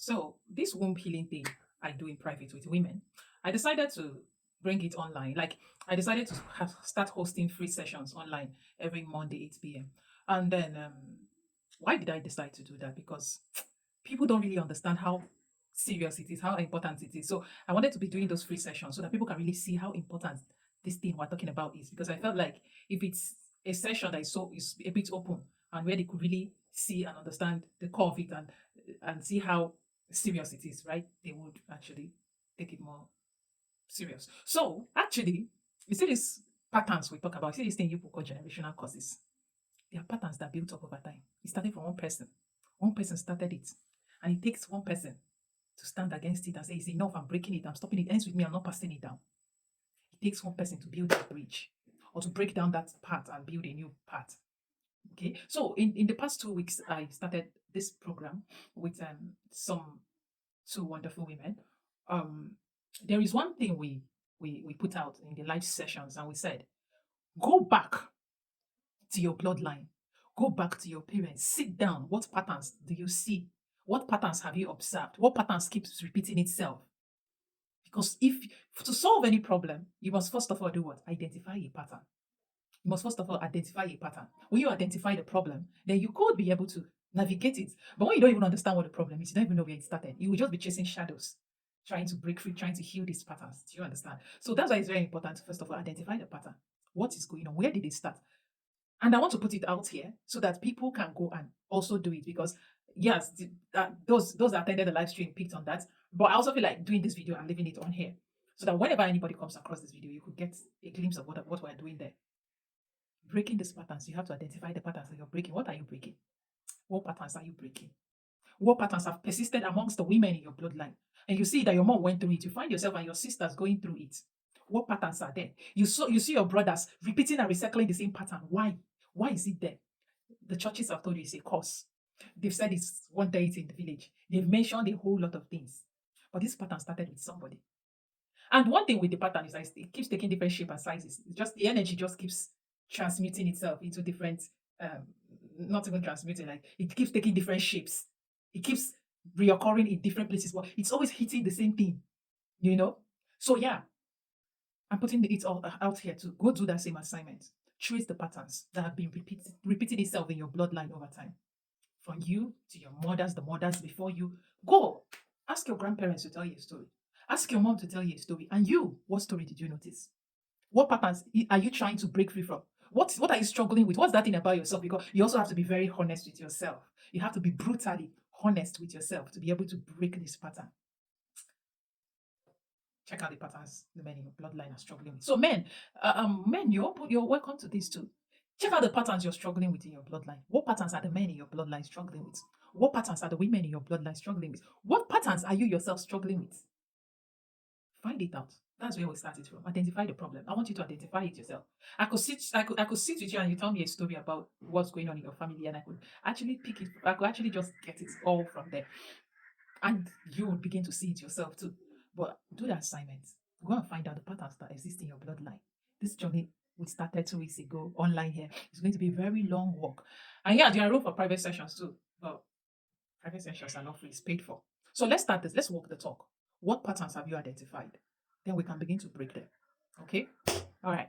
So this womb healing thing I do in private with women, I decided to bring it online. Like I decided to start hosting free sessions online every Monday 8 p.m. And then why did I decide to do that? Because people don't really understand how serious it is, how important it is. So I wanted to be doing those free sessions so that people can really see how important this thing we're talking about is. Because I felt like if it's a session that is a bit open and where they could really see and understand the core of it and see how serious it is, right? They would actually take it more serious. So actually, you see these patterns we talk about, you see this thing you call generational causes. They are patterns that built up over time. It started from one person. One person started it. And it takes one person to stand against it and say, it's enough, I'm breaking it, I'm stopping it, ends with me, I'm not passing it down. It takes one person to build that bridge or to break down that part and build a new part. Okay, so in the past 2 weeks, I started this program with some two wonderful women. Um, there is one thing we put out in the live sessions, and we said, go back to your bloodline, go back to your parents, sit down. What patterns do you see? What patterns have you observed? What patterns keeps repeating itself? Because if to solve any problem, you must first of all do what? Identify a pattern. You must first of all identify a pattern. When you identify the problem, then you could be able to navigate it. But when you don't even understand what the problem is, you don't even know where it started, you will just be chasing shadows, trying to break free, trying to heal these patterns. Do you understand? So that's why it's very important to first of all identify the pattern. What is going on? Where did it start? And I want to put it out here so that people can go and also do it because yes, those that attended the live stream picked on that. But I also feel like doing this video and leaving it on here so that whenever anybody comes across this video, you could get a glimpse of what we're doing there. Breaking these patterns, you have to identify the patterns that you're breaking. What are you breaking? What patterns are you breaking? What patterns have persisted amongst the women in your bloodline? And you see that your mom went through it. You find yourself and your sisters going through it. What patterns are there? You see your brothers repeating and recycling the same pattern. Why? Why is it there? The churches have told you it's a cause. They've said it's one deity in the village. They've mentioned a whole lot of things. But this pattern started with somebody. And one thing with the pattern is that it keeps taking different shape and sizes. It's just the energy just keeps transmuting itself into different, um, not even transmuting, like it keeps taking different shapes. It keeps reoccurring in different places, but it's always hitting the same thing, you know? So yeah, I'm putting it all out here to go do that same assignment. Trace the patterns that have been repeating itself in your bloodline over time. From you to your mothers, the mothers before you. Go ask your grandparents to tell you a story. Ask your mom to tell you a story. And you, what story did you notice? What patterns are you trying to break free from? What are you struggling with? What's that thing about yourself? Because you also have to be very honest with yourself. You have to be brutally honest with yourself to be able to break this pattern. Check out the patterns the men in your bloodline are struggling with. So men, you're welcome to this too. Check out the patterns you're struggling with in your bloodline. What patterns are the men in your bloodline struggling with? What patterns are the women in your bloodline struggling with? What patterns are you yourself struggling with? Find it out. That's where we started from. Identify the problem. I want you to identify it yourself. I could sit with you and you tell me a story about what's going on in your family, and I could actually pick it. I could actually just get it all from there, and you will begin to see it yourself too. But do the assignment. Go and find out the patterns that exist in your bloodline. This journey we started 2 weeks ago online here. It's going to be a very long walk, and yeah, there are room for private sessions too. But private sessions are not free; it's paid for. So let's start this. Let's walk the talk. What patterns have you identified? Then we can begin to break them. Okay. All right.